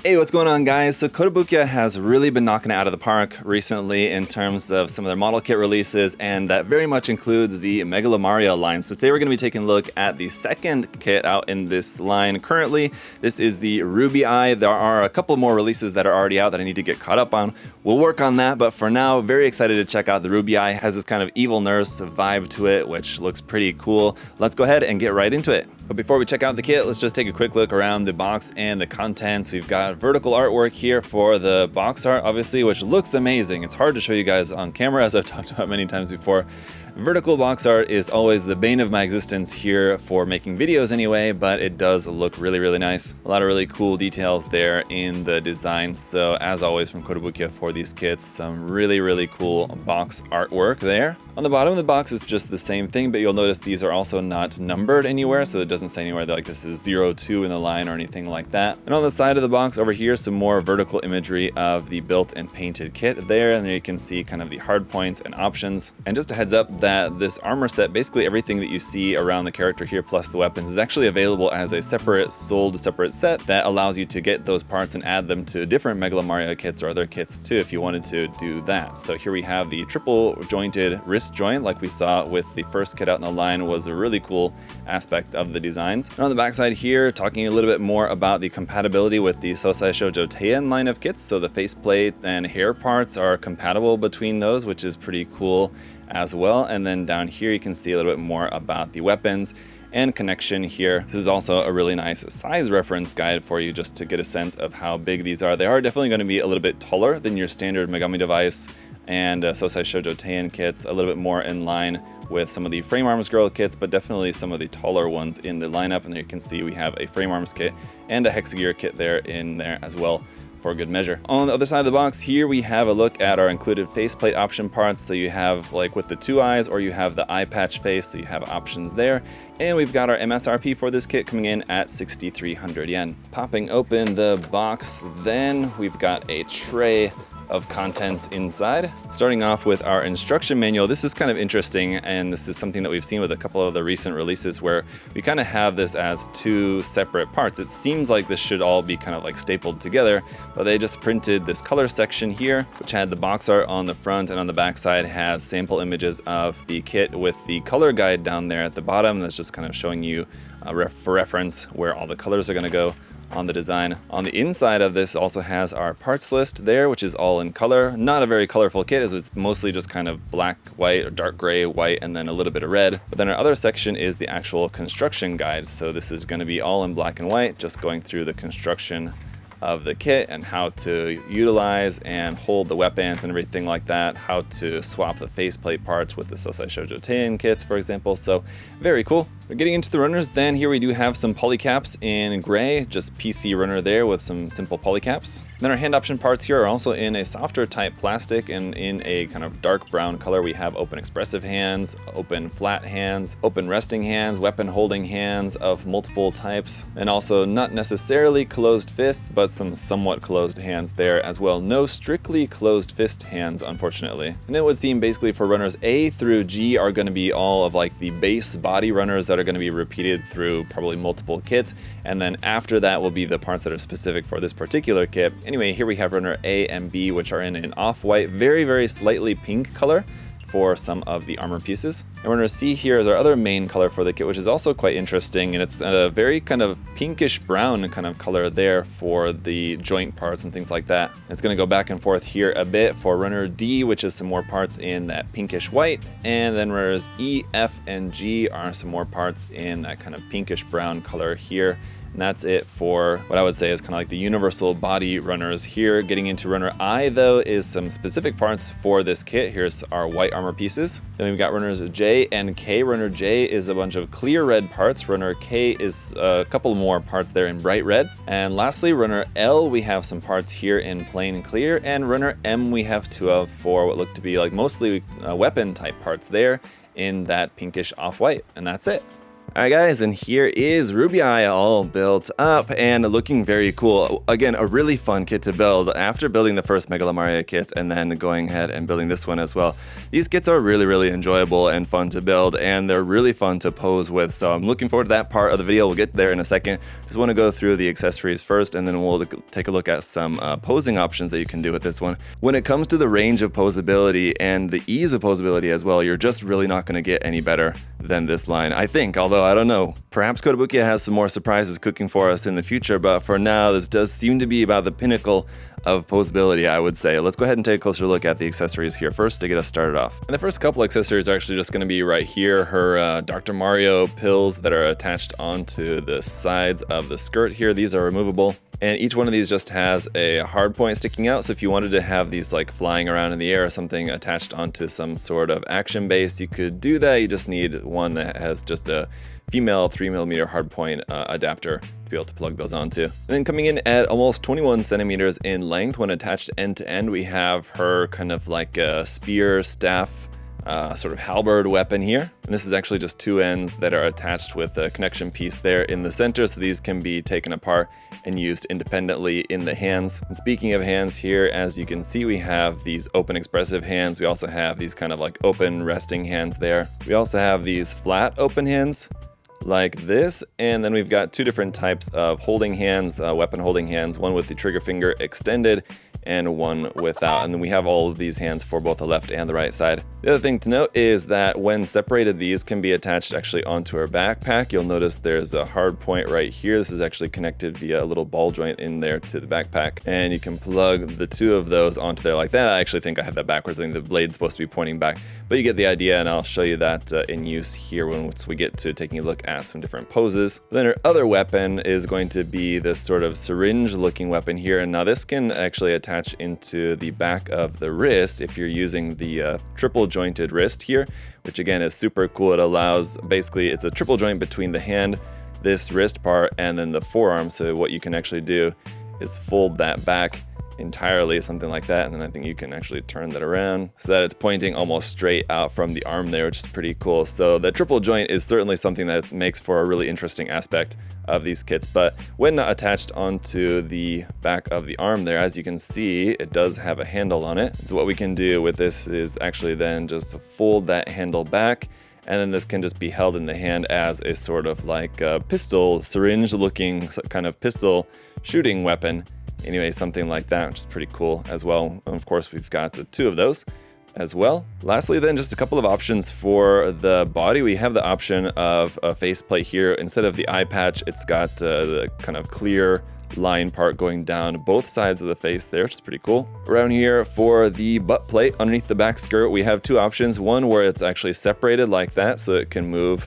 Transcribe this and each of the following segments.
Hey, what's going on, guys? So Kotobukiya has really been knocking it out of the park recently in terms of some of their model kit releases, and that very much includes the Megalomaria line. So today we're going to be taking a look at the second kit out in this line currently. This is the Ruby Eye. There are a couple more releases that are already out that I need to get caught up on. We'll work on that, but for now, very excited to check out the Ruby Eye. It has this kind of evil nurse vibe to it, which looks pretty cool. Let's go ahead and get right into it. But before we check out the kit, let's just take a quick look around the box and the contents. We've got vertical artwork here for the box art, obviously, which looks amazing. It's hard to show you guys on camera, as I've talked about many times before. Vertical box art is always the bane of my existence here for making videos anyway, but it does look really, really nice. A lot of really cool details there in the design. So as always from Kotobukiya for these kits, some really, really cool box artwork there. On the bottom of the box is just the same thing, but you'll notice these are also not numbered anywhere. So it doesn't say anywhere that like this is 02 in the line or anything like that. And on the side of the box over here, some more vertical imagery of the built and painted kit there. And there you can see kind of the hard points and options. And just a heads up that this armor set, basically everything that you see around the character here plus the weapons, is actually available as a separate set that allows you to get those parts and add them to different Megalomaria kits or other kits too if you wanted to do that. So here we have the triple jointed wrist joint like we saw with the first kit out in the line, was a really cool aspect of the designs. And on the backside here, talking a little bit more about the compatibility with the Sosai Shoujo Teian line of kits. So the faceplate and hair parts are compatible between those, which is pretty cool as well. And then down here you can see a little bit more about the weapons and connection here. This is also a really nice size reference guide for you just to get a sense of how big these are. They are definitely going to be a little bit taller than your standard Megami device and Sosai Shoujo Teian kits, a little bit more in line with some of the frame arms girl kits, but definitely some of the taller ones in the lineup. And there you can see we have a frame arms kit and a hexagear kit there in there as well, for good measure. On the other side of the box here, we have a look at our included faceplate option parts. So you have like with the two eyes, or you have the eye patch face, so you have options there. And we've got our MSRP for this kit coming in at 6,300 yen. Popping open the box, then we've got a tray of contents inside. Starting off with our instruction manual. This is kind of interesting, and this is something that we've seen with a couple of the recent releases where we kind of have this as two separate parts. It seems like this should all be kind of like stapled together, but they just printed this color section here, which had the box art on the front, and on the back side has sample images of the kit with the color guide down there at the bottom. That's just kind of showing you for reference where all the colors are going to go on the design. On the inside of this also has our parts list there, which is all in color. Not a very colorful kit, as it's mostly just kind of black, white, or dark gray, white, and then a little bit of red. But then our other section is the actual construction guide. So this is going to be all in black and white, just going through the construction of the kit and how to utilize and hold the weapons and everything like that, how to swap the faceplate parts with the Sosai Shoujo Teian kits, for example. So very cool. We're getting into the runners then. Here we do have some polycaps in gray, just PC runner there with some simple polycaps. Then our hand option parts here are also in a softer type plastic and in a kind of dark brown color. We have open expressive hands, open flat hands, open resting hands, weapon holding hands of multiple types, and also not necessarily closed fists, but some somewhat closed hands there as well. No strictly closed fist hands, unfortunately. And it would seem basically for runners A through G are going to be all of like the base body runners that are going to be repeated through probably multiple kits, and then after that will be the parts that are specific for this particular kit. Anyway, here we have runner A and B, which are in an off-white, very, very slightly pink color for some of the armor pieces. And runner C here is our other main color for the kit, which is also quite interesting, and it's a very kind of pinkish brown kind of color there for the joint parts and things like that. It's going to go back and forth here a bit for runner D, which is some more parts in that pinkish white, and then runners E, F, and G are some more parts in that kind of pinkish brown color here. And that's it for what I would say is kind of like the universal body runners here. Getting into runner I, though, is some specific parts for this kit. Here's our white armor pieces. Then we've got runners J and K. Runner J is a bunch of clear red parts. Runner K is a couple more parts there in bright red. And lastly, runner L, we have some parts here in plain and clear. And runner M, we have two of for what look to be like mostly weapon type parts there in that pinkish off-white. And that's it. Alright guys, and here is Rubii all built up and looking very cool. Again, a really fun kit to build. After building the first Megalomaria kit and then going ahead and building this one as well, these kits are really enjoyable and fun to build, and they're really fun to pose with. So I'm looking forward to that part of the video. We'll get there in a second. Just want to go through the accessories first, and then we'll take a look at some posing options that you can do with this one. When it comes to the range of posability and the ease of posability as well, you're just really not going to get any better than this line, I think, although I don't know. Perhaps Kotobukiya has some more surprises cooking for us in the future, but for now, this does seem to be about the pinnacle of posability, I would say. Let's go ahead and take a closer look at the accessories here first to get us started off. And the first couple accessories are actually just going to be right here, her Dr. Mario pills that are attached onto the sides of the skirt here. These are removable. And each one of these just has a hard point sticking out, so if you wanted to have these like flying around in the air or something attached onto some sort of action base, you could do that. You just need one that has just a female 3mm hard point adapter to be able to plug those onto. And then coming in at almost 21 centimeters in length, when attached end to end, we have her kind of like a spear staff sort of halberd weapon here. And this is actually just two ends that are attached with a connection piece there in the center, so these can be taken apart and used independently in the hands. And speaking of hands here, as you can see, we have these open expressive hands. We also have these kind of like open resting hands there. We also have these flat open hands like this, and then we've got two different types of holding hands, weapon holding hands, one with the trigger finger extended and one without. And then we have all of these hands for both the left and the right side. The other thing to note is that when separated, these can be attached actually onto our backpack. You'll notice there's a hard point right here. This is actually connected via a little ball joint in there to the backpack, and you can plug the two of those onto there like that. I actually think I have that backwards. I think the blade's supposed to be pointing back, but you get the idea, and I'll show you that in use here once we get to taking a look at some different poses. Then our other weapon is going to be this sort of syringe looking weapon here, and now this can actually attach into the back of the wrist if you're using the triple jointed wrist here, which again is super cool. It allows, basically it's a triple joint between the hand, this wrist part, and then the forearm. So what you can actually do is fold that back entirely, something like that, and then I think you can actually turn that around so that it's pointing almost straight out from the arm there, which is pretty cool. So the triple joint is certainly something that makes for a really interesting aspect of these kits, but when not attached onto the back of the arm there, as you can see, it does have a handle on it. So what we can do with this is actually then just fold that handle back, and then this can just be held in the hand as a sort of like a pistol, syringe looking kind of pistol shooting weapon. Anyway, something like that, which is pretty cool as well. And of course, we've got two of those as well. Lastly, then, just a couple of options for the body. We have the option of a faceplate here. Instead of the eye patch, it's got the kind of clear line part going down both sides of the face there, which is pretty cool. Around here for the butt plate underneath the back skirt, we have two options. One where it's actually separated like that, so it can move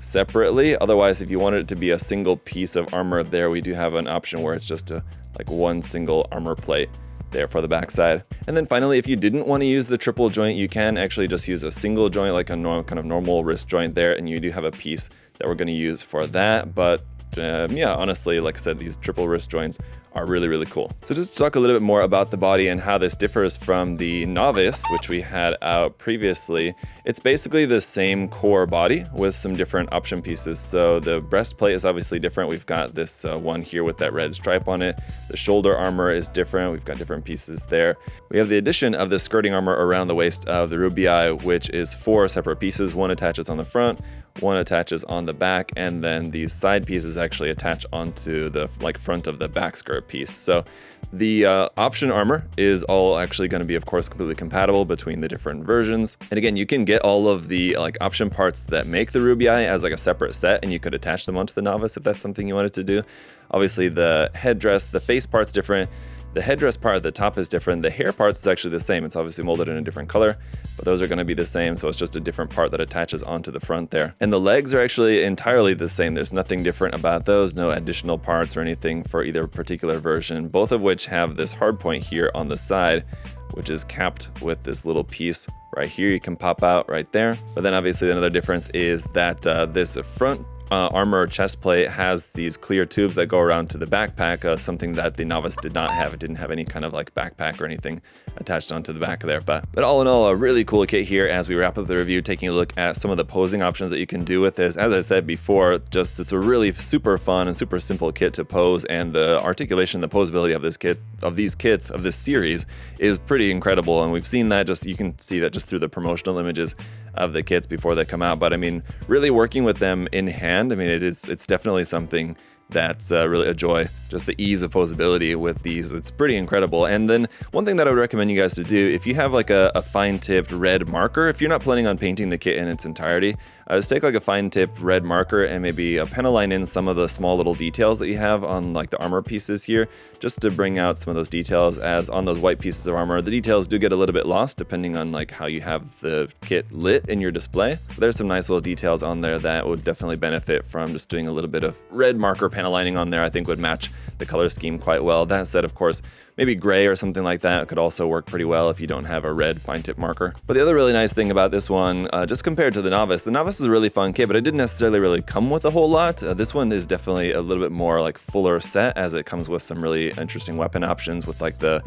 separately. Otherwise, if you wanted it to be a single piece of armor there, we do have an option where it's just like one single armor plate there for the backside. And then finally, if you didn't want to use the triple joint, you can actually just use a single joint, like a kind of normal wrist joint there, and you do have a piece that we're going to use for that. But yeah, honestly, like I said, these triple wrist joints are really cool. So just to talk a little bit more about the body and how this differs from the Novice, which we had out previously. It's basically the same core body with some different option pieces. So the breastplate is obviously different. We've got this one here with that red stripe on it. The shoulder armor is different. We've got different pieces there. We have the addition of the skirting armor around the waist of the Rubii, which is 4 separate pieces. One attaches on the front, one attaches on the back, and then these side pieces actually attach onto the front of the back skirt piece. So the option armor is all actually going to be, of course, completely compatible between the different versions. And again, you can get all of the option parts that make the Rubii as like a separate set, and you could attach them onto the Novice if that's something you wanted to do. Obviously, the headdress, the face part's different. The headdress part at the top is different. The hair part is actually the same. It's obviously molded in a different color, but those are going to be the same. So it's just a different part that attaches onto the front there. And the legs are actually entirely the same. There's nothing different about those, no additional parts or anything for either particular version, both of which have this hard point here on the side, which is capped with this little piece right here. You can pop out right there. But then obviously another difference is that this front armor chest plate has these clear tubes that go around to the backpack, something that the novice did not have. It didn't have any kind of like backpack or anything attached onto the back of there. But all in all, a really cool kit here as we wrap up the review, taking a look at some of the posing options that you can do with this. As I said before, just it's a really super fun and super simple kit to pose, and the articulation, the posability of this kit, of these kits, of this series is pretty incredible. And we've seen that, just you can see that just through the promotional images of the kits before they come out. But I mean, really working with them in hand, I mean, it's definitely something that's really a joy. Just the ease of posability with these, it's pretty incredible. And then one thing that I would recommend you guys to do, if you have like a fine tipped red marker, if you're not planning on painting the kit in its entirety, just take like a fine tipped red marker and maybe pen align in some of the small little details that you have on like the armor pieces here, just to bring out some of those details, as on those white pieces of armor, the details do get a little bit lost depending on like how you have the kit lit in your display. But there's some nice little details on there that would definitely benefit from just doing a little bit of red marker pen aligning on there. I think would match the color scheme quite well. That said, of course, maybe gray or something like that could also work pretty well if you don't have a red fine tip marker. But the other really nice thing about this one, just compared to the Novice is a really fun kit, but it didn't necessarily really come with a whole lot. This one is definitely a little bit more like fuller set, as it comes with some really interesting weapon options with like the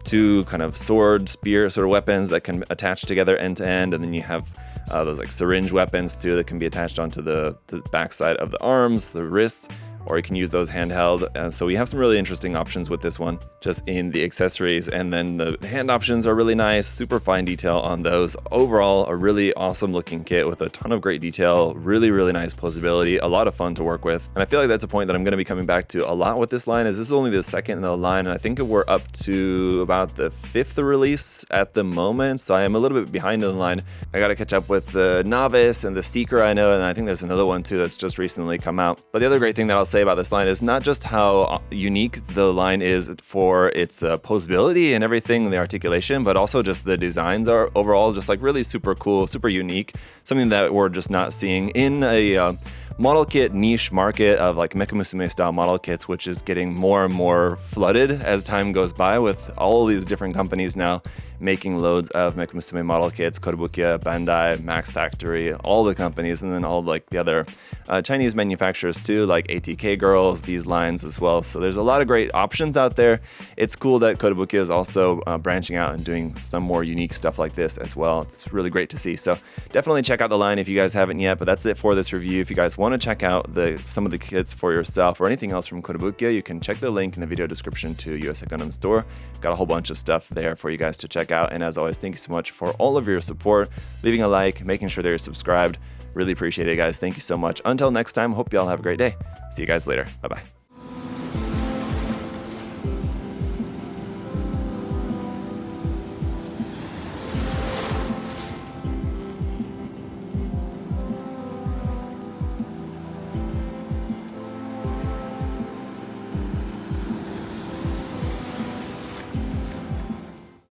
two kind of sword, spear sort of weapons that can attach together end to end, and then you have those like syringe weapons too that can be attached onto the backside of the arms, the wrists, or you can use those handheld. So we have some really interesting options with this one, just in the accessories. And then the hand options are really nice, super fine detail on those. Overall, a really awesome looking kit with a ton of great detail, really, really nice posability, a lot of fun to work with. And I feel like that's a point that I'm going to be coming back to a lot with this line, is this is only the second in the line, and I think we're up to about the 5th release at the moment, so I am a little bit behind in the line. I got to catch up with the Novice and the Seeker, I know, and I think there's another one too that's just recently come out. But the other great thing that I'll say about this line is not just how unique the line is for its posability and everything, the articulation, but also just the designs are overall just like really super cool, super unique, something that we're just not seeing in a model kit niche market of like Mecha Musume style model kits, which is getting more and more flooded as time goes by, with all these different companies now making loads of Mecha Musume model kits, Kotobukiya, Bandai, Max Factory, all the companies, and then all like the other Chinese manufacturers too, like ATK Girls, these lines as well. So there's a lot of great options out there. It's cool that Kotobukiya is also branching out and doing some more unique stuff like this as well. It's really great to see. So definitely check out the line if you guys haven't yet, but that's it for this review. If you guys want to check out some of the kits for yourself or anything else from Kotobukiya, you can check the link in the video description to USA Gundam Store. Got a whole bunch of stuff there for you guys to check out. And as always, thank you so much for all of your support, leaving a like, making sure that you're subscribed. Really appreciate it, guys. Thank you so much. Until next time, hope y'all have a great day. See you guys later. Bye-bye.